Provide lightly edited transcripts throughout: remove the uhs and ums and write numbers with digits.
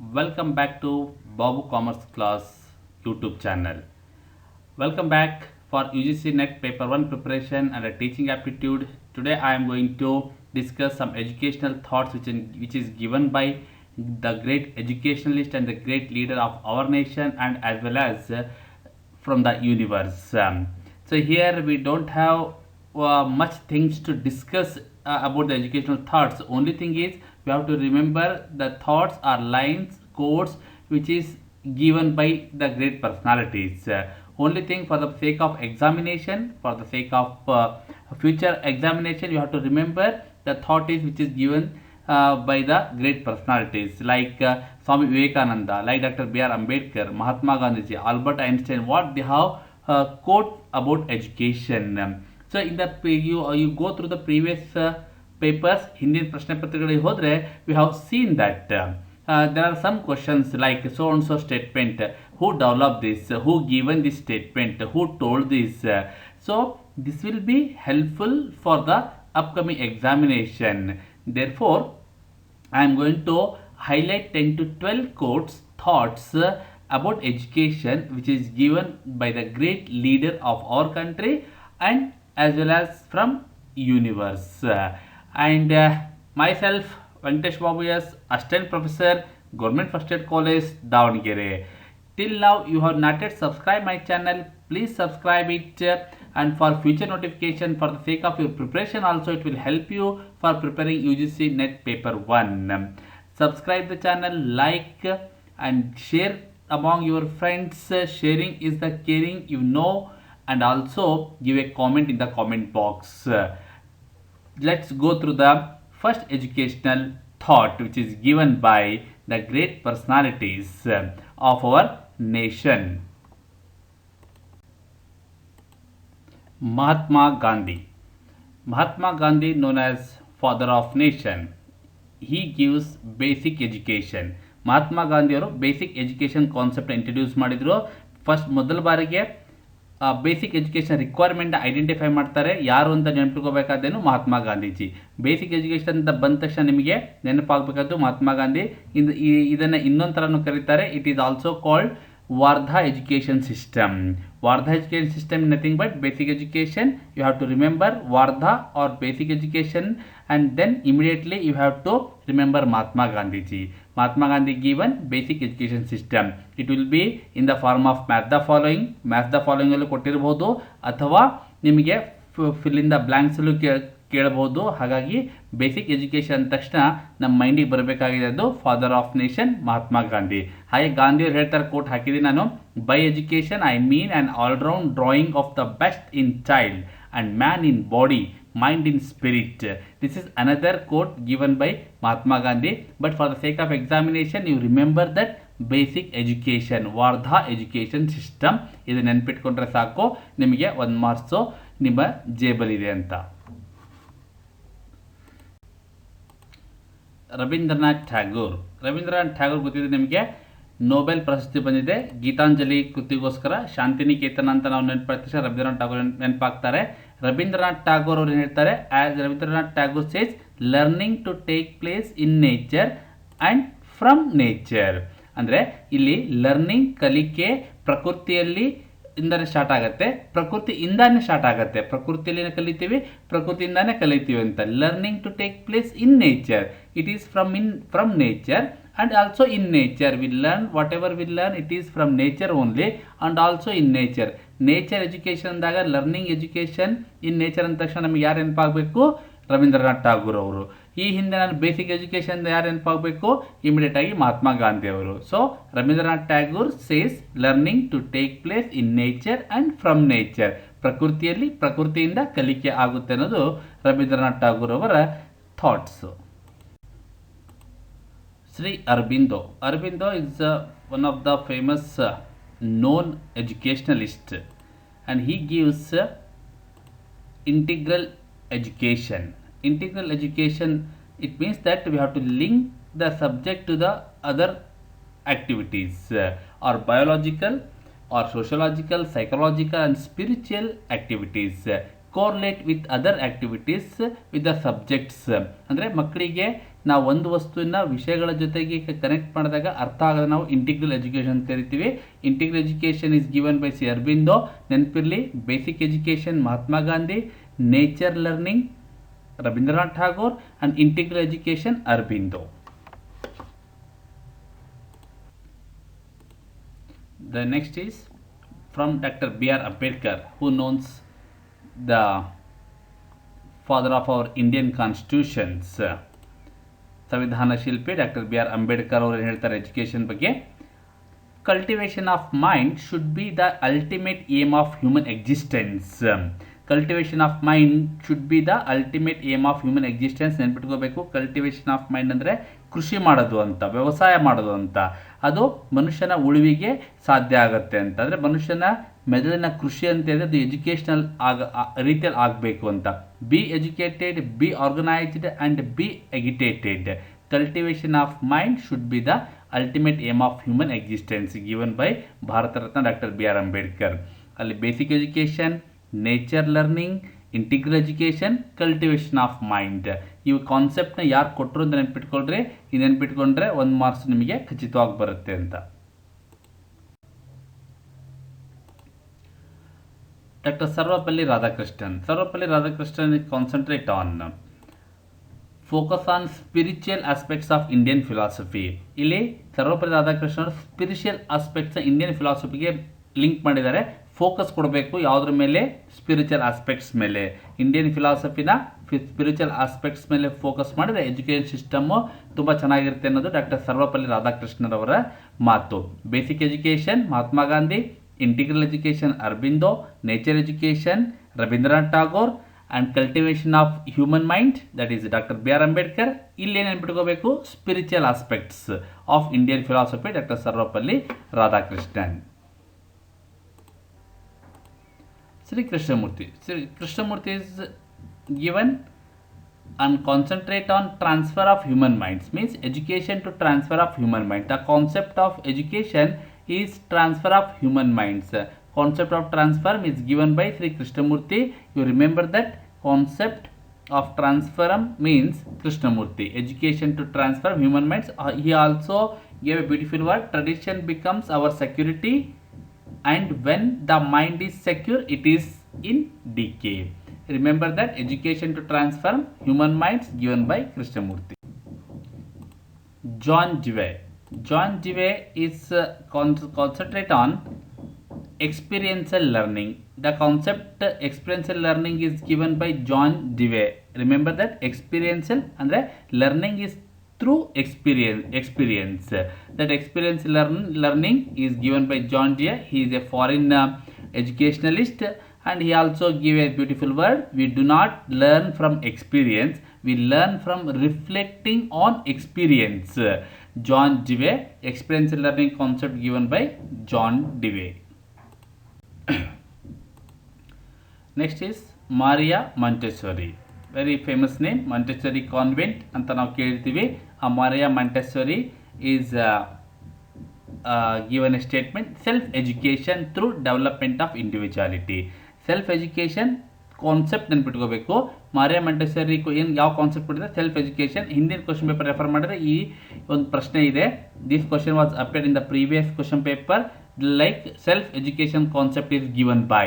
Welcome back to Babu Commerce Class YouTube channel. Welcome back for UGC NET Paper 1 preparation and a teaching aptitude. Today I am going to discuss some educational thoughts which is given by the great educationalist and the great leader of our nation and as well as from the universe. So here we don't have much things to discuss about the educational thoughts. Only thing is we have to remember the thoughts are lines, quotes which is given by the great personalities. Only thing for the sake of examination, for the sake of future examination, you have to remember the thought is which is given by the great personalities like Swami Vivekananda, like Dr. B.R. Ambedkar, Mahatma Gandhi, Albert Einstein, what they have quote about education. So in the you go through the previous papers, ಹಿಂದಿನ ಪ್ರಶ್ನೆ ಪತ್ರಿಕೆಗಳಿಗೆ ಹೋದರೆ we have seen that there are some questions like so and so statement, who developed this, who given this statement, who told this. So this will be helpful for the upcoming examination. Therefore I am going to highlight 10 to 12 quotes, thoughts about education which is given by the great leader of our country and as well as from universe. And myself, Venkatesh Babu, yes, Assistant Professor, Government First Aid College, Davangere. Till now, you have not yet subscribed my channel. Please subscribe it, and for future notification, for the sake of your preparation, also it will help you for preparing UGC NET Paper 1. Subscribe the channel, like, and share among your friends. Sharing is the caring, you know, and also give a comment in the comment box. Let's go through the first educational thought which is given by the great personalities of our nation. Mahatma Gandhi. Mahatma Gandhi, known as father of nation, he gives basic education. Mahatma Gandhi ಅವರು basic education concept introduce ಮಾಡಿದ್ರು. First ಮೊದಲ ಬಾರಿಗೆ basic education requirement identify ಮಾಡ್ತಾರೆ. ಯಾರು ಅಂತ ನೆನಪಿಟ್ಕೋಬೇಕಾದೇನು Mahatma Gandhiji. Basic education ಅಂತ ಬಂದ ತಕ್ಷಣ ನಿಮಗೆ ನೆನಪಾಗಬೇಕಾದ್ದು ಮಹಾತ್ಮ ಗಾಂಧಿ. ಇದನ್ನು ಇನ್ನೊಂದು ಥರನೂ ಕರೀತಾರೆ. It is also called Wardha education system. Wardha education system is nothing but basic education. You have to remember Wardha or basic education, and then immediately you have to remember Mahatma Gandhi ji. Mahatma Gandhi given basic education system. It will be in the form of match the following. Match the following ಅಲ್ಲಿ ಕೊಟ್ಟಿರಬಹುದು ಅಥವಾ ನಿಮಗೆ fill in the blanks ಅಲ್ಲೂ ಕೇಳಬಹುದು. ಹಾಗಾಗಿ basic education ಅಂದ ತಕ್ಷಣ ನಮ್ಮ ಮೈಂಡಿಗೆ ಬರಬೇಕಾಗಿದೆ ಅದು father of nation Mahatma Gandhi. ಹಾಗೆ ಗಾಂಧಿಯವರು ಹೇಳ್ತಾರೆ, ಕೋಟ್ ಹಾಕಿದ್ದೀನಿ ನಾನು, by education I mean an all-round drawing of the best in child and man in body, mind in spirit. This is another quote given by Mahatma Gandhi, but for the sake of examination you remember that basic education, Wardha education system. ಇದು ನೆನ್ಪಿಟ್ಕೊಂಡ್ರೆ ಸಾಕು, ನಿಮಗೆ 1 marks ನಿಮ್ಮ ಜೇಬಲಿದೆ ಅಂತ. ರವೀಂದ್ರನಾಥ್ ಟ್ಯಾಗೋರ್ ಗೊತ್ತಿದೆ ನಿಮಗೆ, Nobel ಪ್ರಶಸ್ತಿ ಬಂದಿದೆ. ಗೀತಾಂಜಲಿ ಕೃತಿಗೋಸ್ಕರ ಶಾಂತಿನಿಕೇತನ ಅಂತ ನಾವು ನೆನಪಾಗ್ತೀವಿ, ರವೀಂದ್ರನಾಥ್ ಟ್ಯಾಗೋರ್ ನೆನಪಾಗ್ತಾರೆ. ರವೀಂದ್ರನಾಥ್ ಟ್ಯಾಗೋರ್ ಅವರು ಹೇಳ್ತಾರೆ, as Rabindranath Tagore says, learning to take place in nature and from nature. ಅಂದರೆ ಇಲ್ಲಿ ಲರ್ನಿಂಗ್, ಕಲಿಕೆ ಪ್ರಕೃತಿಯಲ್ಲಿ ಇಂದಾನೆ ಸ್ಟಾರ್ಟ್ ಆಗುತ್ತೆ, ಪ್ರಕೃತಿಯಿಂದಾನೇ ಸ್ಟಾರ್ಟ್ ಆಗುತ್ತೆ. ಪ್ರಕೃತಿಯಲ್ಲಿ ಕಲಿತೀವಿ, ಪ್ರಕೃತಿಯಿಂದಾನೇ ಕಲಿತೀವಿ ಅಂತ. Learning to take place in nature, it is from nature and also in nature we learn whatever we learn, it is from nature only and also in nature. Nature education ಅಂದಾಗ learning education in nature ಅಂದ ತಕ್ಷಣ ನಮಗೆ ಯಾರು ನೆನಪಾಗಬೇಕು? ರವೀಂದ್ರನಾಥ್ ಟಾಗೂರ್ ಅವರು. ಈ ಹಿಂದೆ ನಾನು basic education ಯಾರು ನೆನಪಾಗಬೇಕು? ಇಮಿಡಿಯೇಟ್ ಆಗಿ ಮಹಾತ್ಮ ಗಾಂಧಿ ಅವರು. So Rabindranath Tagore says learning to take place in nature and from nature. ಪ್ರಕೃತಿಯಿಂದ ಕಲಿಕೆ ಆಗುತ್ತೆ ಅನ್ನೋದು ರವೀಂದ್ರನಾಥ್ ಟಾಗೂರ್ ಅವರ thoughts. Sri Aurobindo. Aurobindo is one of the famous known educationalist, and he gives integral education. Integral education, it means that we have to link the subject to the other activities, or biological or sociological, psychological and spiritual activities. Correlate with other activities with the subjects. ಅಂದರೆ ಮಕ್ಕಳಿಗೆ ನಾವು ಒಂದು ವಸ್ತುವಿನ ವಿಷಯಗಳ ಜೊತೆಗೆ connect ಮಾಡಿದಾಗ ಅರ್ಥ ಆಗೋದು ನಾವು ಇಂಟಿಗ್ರಲ್ ಎಜುಕೇಷನ್ ಅಂತ ಕರಿತೀವಿ. Integral education is given by Sri Aurobindo. ನೆನಪಿರಲಿ, basic education Mahatma Gandhi, nature learning Rabindranath Tagore and integral education Aurobindo. The next is from Dr. B.R. Ambedkar, who knows the father of our Indian constitutions. ಸಂವಿಧಾನ ಶಿಲ್ಪಿ ಡಾಕ್ಟರ್ ಬಿ ಆರ್ ಅಂಬೇಡ್ಕರ್ ಅವರು ಏನು ಹೇಳ್ತಾರೆ education ಬಗ್ಗೆ? Cultivation of mind should be the ultimate aim of human existence. Cultivation of mind should be the ultimate aim of human existence. ನೆನ್ಪಿಟ್ಕೋಬೇಕು, cultivation of mind ಅಂದರೆ ಕೃಷಿ ಮಾಡೋದು ಅಂತ, ವ್ಯವಸಾಯ ಮಾಡೋದು ಅಂತ. ಅದು ಮನುಷ್ಯನ ಉಳಿವಿಗೆ ಸಾಧ್ಯ ಆಗುತ್ತೆ ಅಂತ. ಅಂದರೆ ಮನುಷ್ಯನ ಮೆದುಳಿನ ಕೃಷಿ ಅಂತ ಹೇಳಿದ್ರೆ ಅದು ಎಜುಕೇಷನಲ್ ರೀತಿಯಲ್ಲಿ ಆಗಬೇಕು ಅಂತ. Be educated, be organised and be agitated. Cultivation of mind should be the ultimate aim of human existence given by Bharat Ratna doctor B R Ambedkar. ಅಲ್ಲಿ basic education, nature learning, integral education, cultivation of mind, ಇವು ಕಾನ್ಸೆಪ್ಟ್ನ ಯಾರು ಕೊಟ್ಟರು ಅಂತ ನೆನ್ಪಿಟ್ಕೊಳ್ರಿ. ಇದು ನೆನ್ಪಿಟ್ಕೊಂಡ್ರೆ 1 marks ನಿಮಗೆ ಖಚಿತವಾಗಿ ಬರುತ್ತೆ ಅಂತ. Doctor Sarvepalli Radhakrishnan. Sarvepalli Radhakrishnan concentrate on focus on spiritual aspects of Indian philosophy. ಇಲ್ಲಿ Sarvepalli Radhakrishnan spiritual aspects Indian ಫಿಲಾಸಫಿಗೆ ಲಿಂಕ್ ಮಾಡಿದ್ದಾರೆ. ಫೋಕಸ್ ಕೊಡಬೇಕು ಯಾವುದ್ರ ಮೇಲೆ? ಸ್ಪಿರಿಚುವಲ್ ಆಸ್ಪೆಕ್ಟ್ಸ್ ಮೇಲೆ. ಇಂಡಿಯನ್ ಫಿಲಾಸಫಿನ ಸ್ಪಿರಿಚುವಲ್ ಆಸ್ಪೆಕ್ಟ್ಸ್ ಮೇಲೆ ಫೋಕಸ್ ಮಾಡಿದರೆ ಎಜುಕೇಷನ್ ಸಿಸ್ಟಮ್ಮು ತುಂಬ ಚೆನ್ನಾಗಿರುತ್ತೆ ಅನ್ನೋದು ಡಾಕ್ಟರ್ ಸರ್ವಪಲ್ಲಿ ರಾಧಾಕೃಷ್ಣರವರ ಮಾತು. Basic education Mahatma Gandhi, integral education Aurobindo, nature education Rabindranath Tagore and cultivation of human mind that is doctor B R Ambedkar. ಇಲ್ಲಿ ನೆನ್ಪಿಟ್ಕೋಬೇಕು spiritual aspects of Indian philosophy doctor Sarvepalli Radhakrishnan. Sri Krishnamurti. Sri Krishnamurti is given and concentrate on transfer of human minds, means education to transfer of human mind. The concept of education is transfer of human minds. Concept of transfer is given by Sri Krishnamurti. You remember that concept of transfer means Krishnamurti. Education to transfer human minds. He also gave a beautiful word. Tradition becomes our security. And when the mind is secure, it is in decay. Remember that education to transform human minds given by Krishnamurti. John Dewey. John Dewey is concentrate on experiential learning. The concept experiential learning is given by John Dewey. Remember that experiential andre learning is through experience. That experience learning is given by John Dewey. He is a foreign educationalist and he also gave a beautiful word. We do not learn from experience, we learn from reflecting on experience. John Dewey, experiential learning concept given by John Dewey. Next is Maria Montessori. Very famous name, Montessori convent ಅಂತ ನಾವು ಕೇಳ್ತೀವಿ. ಆ Maria Montessori is given a statement self education through development of individuality. Self education concept ನೆನ್ಪಿಟ್ಕೋಬೇಕು. Maria Montessori ಏನು ಯಾವ concept ಕೊಟ್ಟಿದೆ? Self education. ಹಿಂದಿನ question paper refer ಮಾಡಿದ್ರೆ ಈ ಒಂದು ಪ್ರಶ್ನೆ ಇದೆ. This question was appeared in the previous question paper like self education concept is given by.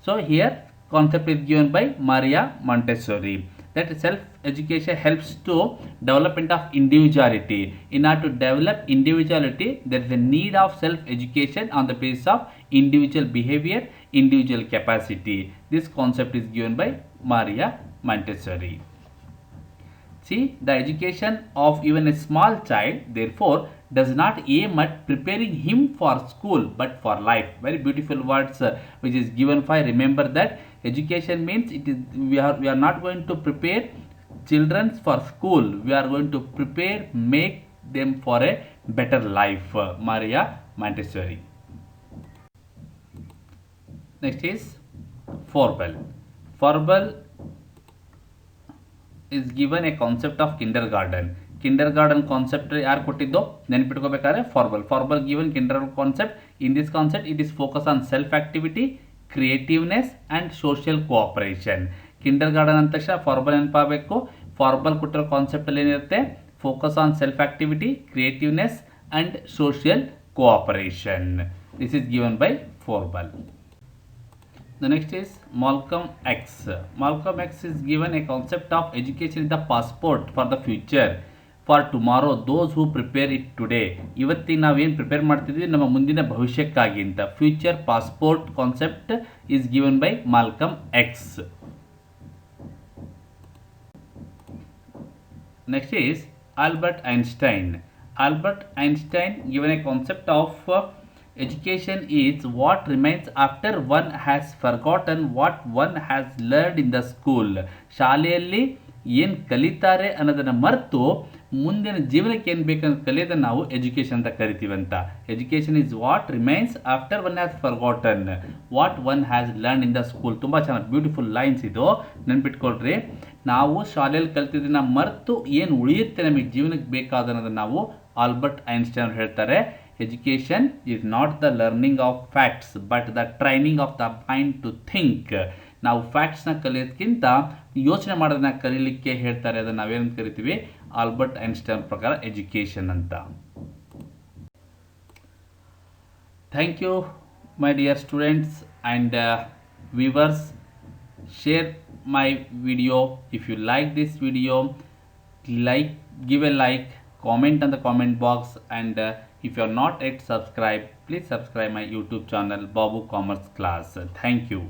So here concept is given by Maria Montessori. That self-education helps to development of individuality. In order to develop individuality, there is a need of self-education on the basis of individual behavior, individual capacity. This concept is given by Maria Montessori. See, the education of even a small child, therefore, does not aim at preparing him for school but for life. Very beautiful words which is given by. Remember that education means it is we are not going to prepare children for school, we are going to prepare, make them for a better life. Maria Montessori. Next is Froebel. Froebel is given a concept of kindergarten. Kinder concept ಯಾರು ಕೊಟ್ಟಿದ್ದು ನೆನ್ಪಿಟ್ಕೋಬೇಕಾದ್ರೆ Froebel given kinder concept. In this concept it is focus on self activity, creativeness and social cooperation. Kindergarten ಅಂದ ತಕ್ಷಣ Froebel ನೆನಪಾಗಬೇಕು. Froebel ಕೊಟ್ಟಿರೋ ಕಾನ್ಸೆಪ್ಟಲ್ಲಿ ಏನಿರುತ್ತೆ, focus on self activity, creativeness and social cooperation. This is given by Froebel. The next is Malcolm X. Malcolm X is given a concept of education is the passport for the future. For tomorrow, those who prepare it today. ಇವತ್ತಿಗೆ ನಾವೇನು prepare ಮಾಡ್ತಿದ್ವಿ ನಮ್ಮ ಮುಂದಿನ ಭವಿಷ್ಯಕ್ಕಾಗಿ ಅಂತ. Future passport concept is given by Malcolm X. Next is Albert Einstein. Albert Einstein given a concept of education is what remains after one has forgotten what one has learned in the school. ಶಾಲೆಯಲ್ಲಿ ಏನು ಕಲಿತಾರೆ ಅನ್ನೋದನ್ನು ಮರೆತು ಮುಂದಿನ ಜೀವನಕ್ಕೆ ಏನು ಬೇಕಂತ ಕಲಿಯೋದನ್ನು ನಾವು ಎಜುಕೇಷನ್ ಅಂತ ಕರಿತೀವಂತ. Education is what remains after one has forgotten what one has learn in the school. ತುಂಬ ಚೆನ್ನಾಗಿ ಬ್ಯೂಟಿಫುಲ್ ಲೈನ್ಸ್ ಇದು, ನೆನ್ಪಿಟ್ಕೊಳ್ರಿ. ನಾವು ಶಾಲೆಯಲ್ಲಿ ಕಲ್ತಿದ್ದನ್ನು ಮರೆತು ಏನು ಉಳಿಯುತ್ತೆ ನಮಗೆ ಜೀವನಕ್ಕೆ ಬೇಕಾದನ್ನೋದನ್ನು ನಾವು ಆಲ್ಬರ್ಟ್ ಐನ್ಸ್ಟೈನ್ ಅವರು ಹೇಳ್ತಾರೆ. Education is not the learning of facts but the training of the mind to think. ನಾವು ಫ್ಯಾಕ್ಟ್ಸ್ನ ಕಲಿಯೋದಕ್ಕಿಂತ ಯೋಚನೆ ಮಾಡೋದನ್ನ ಕಲೀಲಿಕ್ಕೆ ಹೇಳ್ತಾರೆ. ಅದನ್ನು ನಾವೇನು ಕರಿತೀವಿ, ಆಲ್ಬರ್ಟ್ ಐನ್ಸ್ಟೈನ್ ಪ್ರಕಾರ ಎಜುಕೇಷನ್ ಅಂತ. Thank you my dear students and viewers. Share my video. If you like this video, give a like, comment on the comment box, and if you are not yet subscribed, please subscribe my YouTube channel Babu Commerce Class. Thank you.